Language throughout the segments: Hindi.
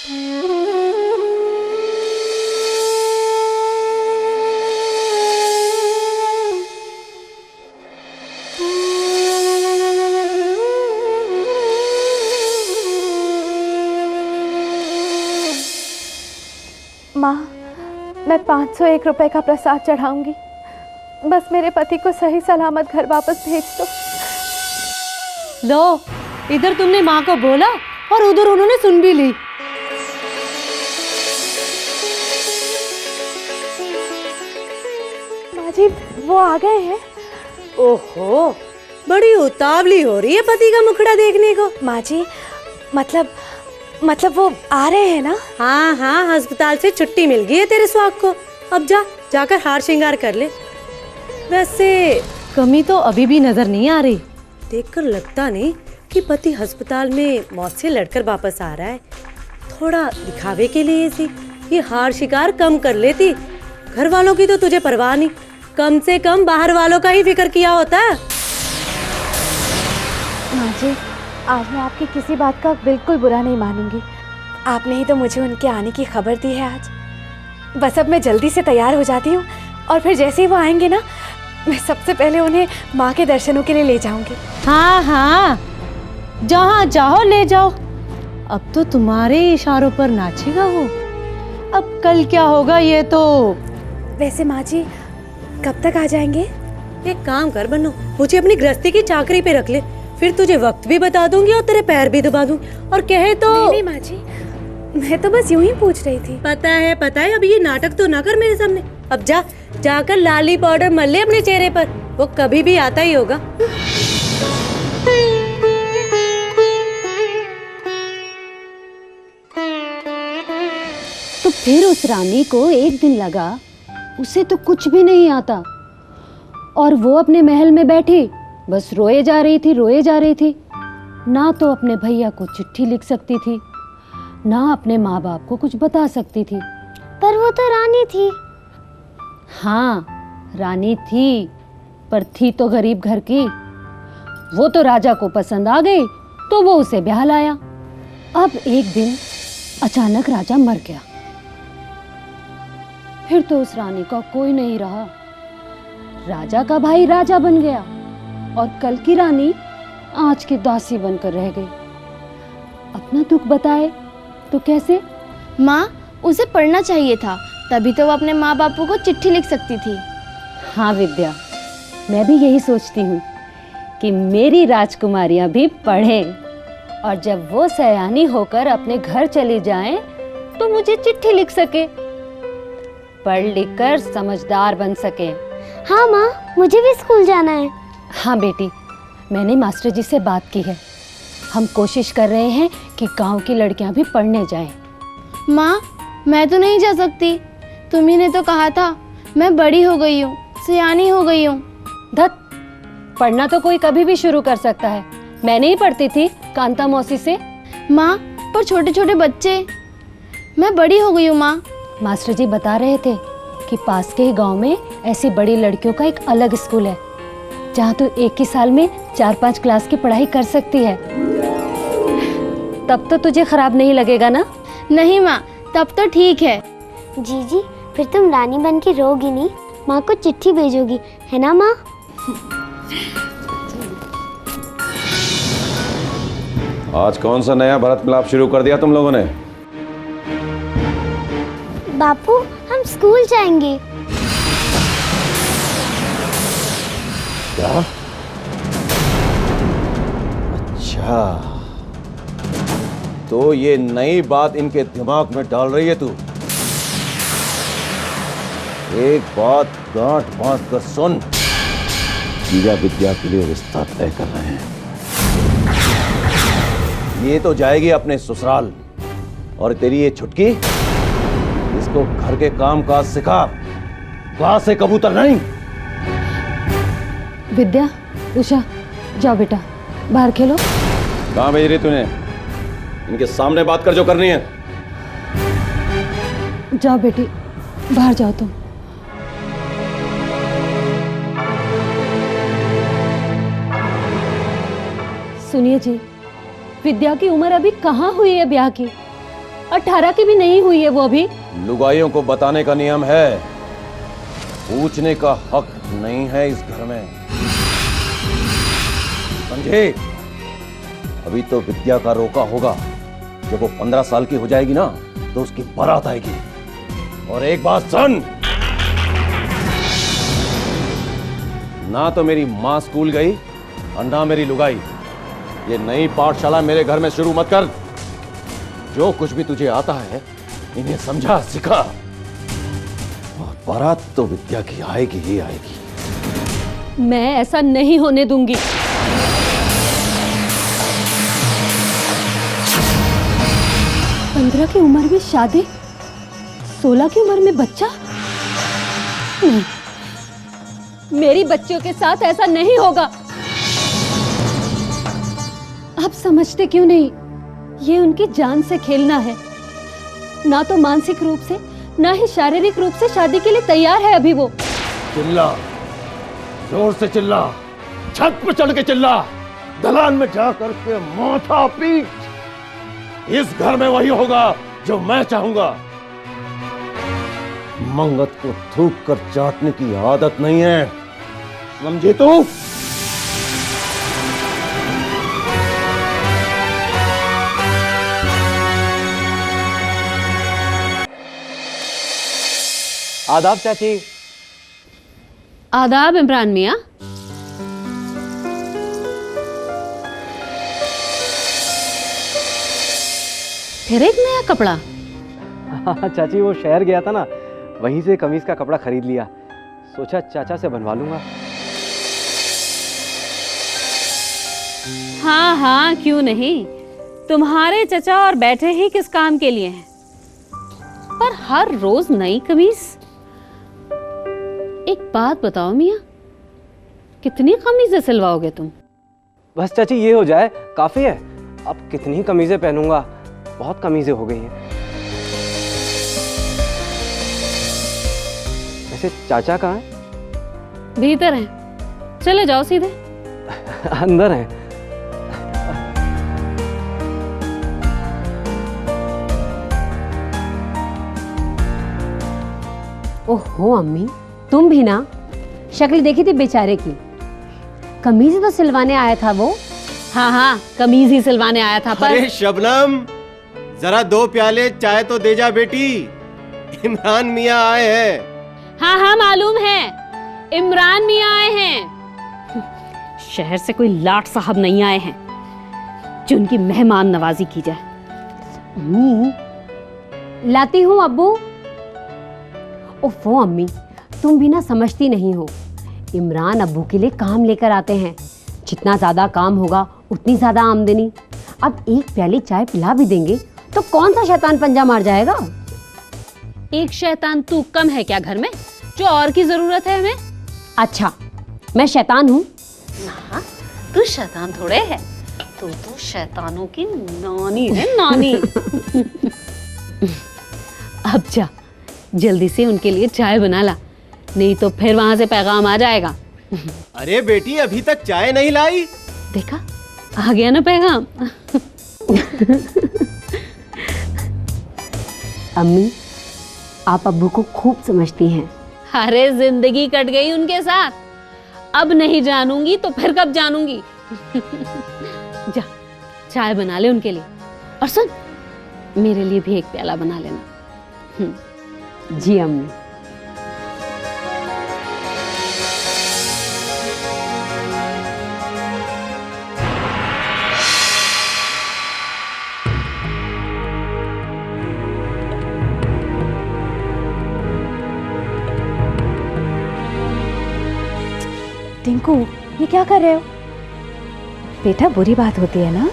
माँ, मैं 501 रुपए का प्रसाद चढ़ाऊंगी, बस मेरे पति को सही सलामत घर वापस भेज दो। लो, इधर तुमने माँ को बोला और उधर उन्होंने सुन भी ली। माँ जी, वो आ गए हैं। ओहो, बड़ी उतावली हो रही है पति का मुखड़ा देखने को। माँ जी, मतलब वो आ रहे हैं ना? हाँ हाँ, अस्पताल से छुट्टी मिल गई है तेरे सुहाग को। अब जाकर हार श्रृंगार कर ले। वैसे कमी तो अभी भी नजर नहीं आ रही। देखकर लगता नहीं कि पति अस्पताल में मौत से लड़कर वापस आ रहा है। थोड़ा दिखावे के लिए सी ये हार शिकार कम कर लेती। घर वालों की तो तुझे परवाह नहीं, कम से कम बाहर वालों का ही फिक्र किया होता है। माँ जी, आज मैं आपकी किसी बात का बिल्कुल बुरा नहीं मानूंगी। आपने ही तो मुझे उनके आने की खबर दी है आज। बस अब मैं जल्दी से तैयार हो जाती हूँ और फिर जैसे ही वो आएंगे ना, मैं सबसे पहले उन्हें माँ के दर्शनों के लिए ले जाऊंगी। हाँ हाँ, जहाँ चाहो ले जाओ। अब तो तुम्हारे इशारों पर नाचेगा वो। अब कल क्या होगा ये तो। वैसे माँ जी, कब तक आ जाएंगे? एक काम कर बन्नू, मुझे अपनी गृहस्थी की चाकरी पे रख ले, फिर तुझे वक्त भी बता दूंगी और तेरे पैर भी दबा दूंगी। और कहे तो नहीं माँ जी, मैं तो बस यूं ही पूछ रही थी। पता है, अब ये नाटक तो ना कर मेरे सामने। अब जाकर लाली पाउडर मल ले अपने चेहरे पर, वो कभी भी आता ही होगा। तो फिर उस रानी को एक दिन लगा उसे तो कुछ भी नहीं आता, और वो अपने महल में बैठी बस रोए जा रही थी। ना तो अपने भैया को चिट्ठी लिख सकती थी, ना अपने माँ बाप को कुछ बता सकती थी। पर वो तो रानी थी। हाँ, रानी थी, पर थी तो गरीब घर की। वो तो राजा को पसंद आ गई तो वो उसे ब्याह लाया। अब एक दिन अचानक राजा मर गया। फिर तो उस रानी का कोई नहीं रहा। राजा का भाई राजा बन गया और कल की रानी आज की दासी बनकर रह गई। अपना दुख बताए तो कैसे? माँ, उसे पढ़ना चाहिए था, तभी तो वो अपने माँ बापू को चिट्ठी लिख सकती थी। हाँ विद्या, मैं भी यही सोचती हूँ कि मेरी राजकुमारियां भी पढ़ें, और जब वो सयानी होकर अपने घर चली जाएं तो मुझे चिट्ठी लिख सके, पढ़ लिख कर समझदार बन सके। हाँ माँ, मुझे भी स्कूल जाना है। हाँ बेटी, मैंने मास्टर जी से बात की है। हम कोशिश कर रहे हैं कि गांव की लड़कियां भी पढ़ने जाएं। माँ, मैं तो नहीं जा सकती। तुम्ही ने तो कहा था मैं बड़ी हो गई हूँ, सयानी हो गई हूँ। धत, पढ़ना तो कोई कभी भी शुरू कर सकता है। मैं नहीं पढ़ती थी कांता मौसी से। माँ, पर छोटे छोटे बच्चे। मैं बड़ी हो गई हूँ माँ। मास्टर जी बता रहे थे कि पास के ही गांव में ऐसी बड़ी लड़कियों का एक अलग स्कूल है, जहाँ तू एक ही साल में 4-5 क्लास की पढ़ाई कर सकती है। तब तो तुझे खराब नहीं लगेगा ना? नहीं माँ, तब तो ठीक है। जीजी, फिर तुम रानी बन के रोगी नहीं, माँ को चिट्ठी भेजोगी, है ना माँ? आज कौन सा नया भरत मिलाप शुरू कर दिया तुम लोगों ने? बापू, हम स्कूल जाएंगे। क्या? अच्छा, तो ये नई बात इनके दिमाग में डाल रही है तू। एक बात गांठ बांध कर सुन, जीजा विद्या के लिए रिश्ता तय कर रहे हैं। ये तो जाएगी अपने ससुराल, और तेरी ये छुटकी, इसको घर के काम काज सिखा, क्लास से कबूतर नहीं। विद्या, उषा, जाओ बेटा, बाहर खेलो। कहाँ भेज रही तूने? इनके सामने बात कर जो करनी है। जाओ बेटी, बाहर जाओ तुम। सुनिए जी, विद्या की उम्र अभी कहाँ हुई है ब्याह की? 18 की भी नहीं हुई है वो अभी। लुगाइयों को बताने का नियम है, पूछने का हक नहीं है इस घर में, समझे? अभी तो विद्या का रोका होगा, जब वो 15 साल की हो जाएगी ना तो उसकी बारात आएगी। और एक बात सुन, ना तो मेरी मां स्कूल गई और ना मेरी लुगाई। ये नई पाठशाला मेरे घर में शुरू मत कर। जो कुछ भी तुझे आता है इन्हें समझा सिखा, और बारात तो विद्या की आएगी ही आएगी। मैं ऐसा नहीं होने दूंगी। 15 की उम्र में शादी, 16 की उम्र में बच्चा? नहीं, मेरी बच्चियों के साथ ऐसा नहीं होगा। आप समझते क्यों नहीं? ये उनकी जान से खेलना है। ना तो मानसिक रूप से ना ही शारीरिक रूप से शादी के लिए तैयार है अभी वो। चिल्ला, जोर से चिल्ला, छत पर चढ़ के चिल्ला, दलान में जा करके माथा पीट। इस घर में वही होगा जो मैं चाहूंगा। मंगत को थूक कर चाटने की आदत नहीं है, समझे तू? आदाब चाची। आदाब इमरान मियाँ। फिर एक नया कपड़ा? हाँ चाची, वो शहर गया था ना, वहीं से कमीज का कपड़ा खरीद लिया, सोचा चाचा से बनवा लूंगा। हाँ हाँ, क्यों नहीं। तुम्हारे चचा और बैठे ही किस काम के लिए हैं? पर हर रोज नई कमीज। एक बात बताओ मियाँ, कितनी कमीजें सिलवाओगे तुम? बस चाची ये हो जाए काफी है। अब कितनी कमीजें पहनूंगा, बहुत कमीजें हो गई हैं। वैसे चाचा कहाँ हैं? भीतर हैं, चले जाओ सीधे। अंदर हैं। ओहो अम्मी, तुम भी ना? शक्ल देखी थी बेचारे की। कमीज तो सिलवाने आया था वो। हाँ हाँ, कमीज ही सिलवाने आया था। पर अरे शबनम, जरा 2 प्याले चाय तो दे जा बेटी, इमरान मियाँ आए हैं। हाँ हाँ मालूम है, इमरान मियाँ आए हैं। शहर से कोई लाट साहब नहीं आए हैं जो उनकी मेहमान नवाजी की जाए। अम्मी, लाती हूँ अब्बू। ओफो अम्मी, तुम भी ना समझती नहीं हो। इमरान अब्बू के लिए काम लेकर आते हैं। जितना ज्यादा काम होगा उतनी ज्यादा आमदनी। अब एक प्याली चाय पिला भी देंगे तो कौन सा शैतान पंजा मार जाएगा? एक शैतान तू कम है क्या घर में, जो और की जरूरत है हमें? अच्छा, मैं शैतान हूँ? हाँ, तू शैतान थोड़े है, तू तो शैतानों की नानी है, नानी। अब जा, जल्दी से उनके लिए चाय बना ला, नहीं तो फिर वहां से पैगाम आ जाएगा। अरे बेटी, अभी तक चाय नहीं लाई? देखा, आ गया ना पैगाम। अम्मी, आप अब्बू को खूब समझती हैं। अरे जिंदगी कट गई उनके साथ, अब नहीं जानूंगी तो फिर कब जानूंगी। जा, चाय बना ले उनके लिए, और सुन, मेरे लिए भी एक प्याला बना लेना। जी अम्मी। टिंकू, ये क्या कर रहे हो? बेटा, बुरी बात होती है ना?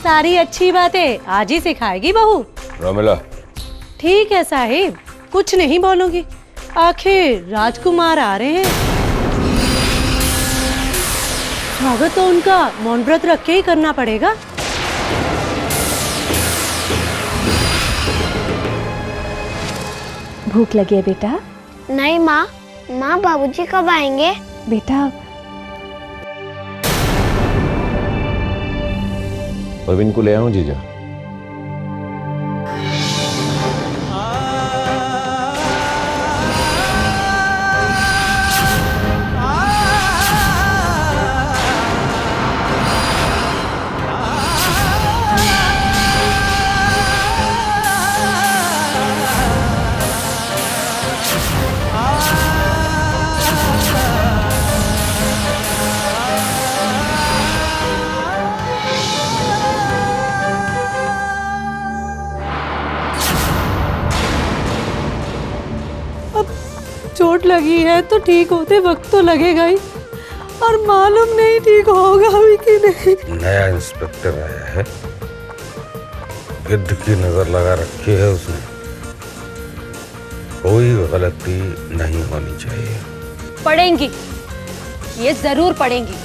सारी अच्छी बातें आज ही सिखाएगी बहू। रमिला, ठीक है साहिब, कुछ नहीं बोलूंगी। आखिर राजकुमार आ रहे हैं, स्वागत तो उनका मौन व्रत रख के ही करना पड़ेगा। भूख लगी है बेटा? नहीं माँ, माँ बाबूजी कब आएंगे? बेटा, परवीन को ले आऊं जीजा? चोट लगी है तो ठीक होते वक्त तो लगेगा ही, और मालूम नहीं ठीक होगा भी कि नहीं। नया इंस्पेक्टर आया है, गिद्ध की नजर लगा रखी है उसने, कोई गलती नहीं होनी चाहिए। पढ़ेंगी, ये जरूर पढ़ेंगी।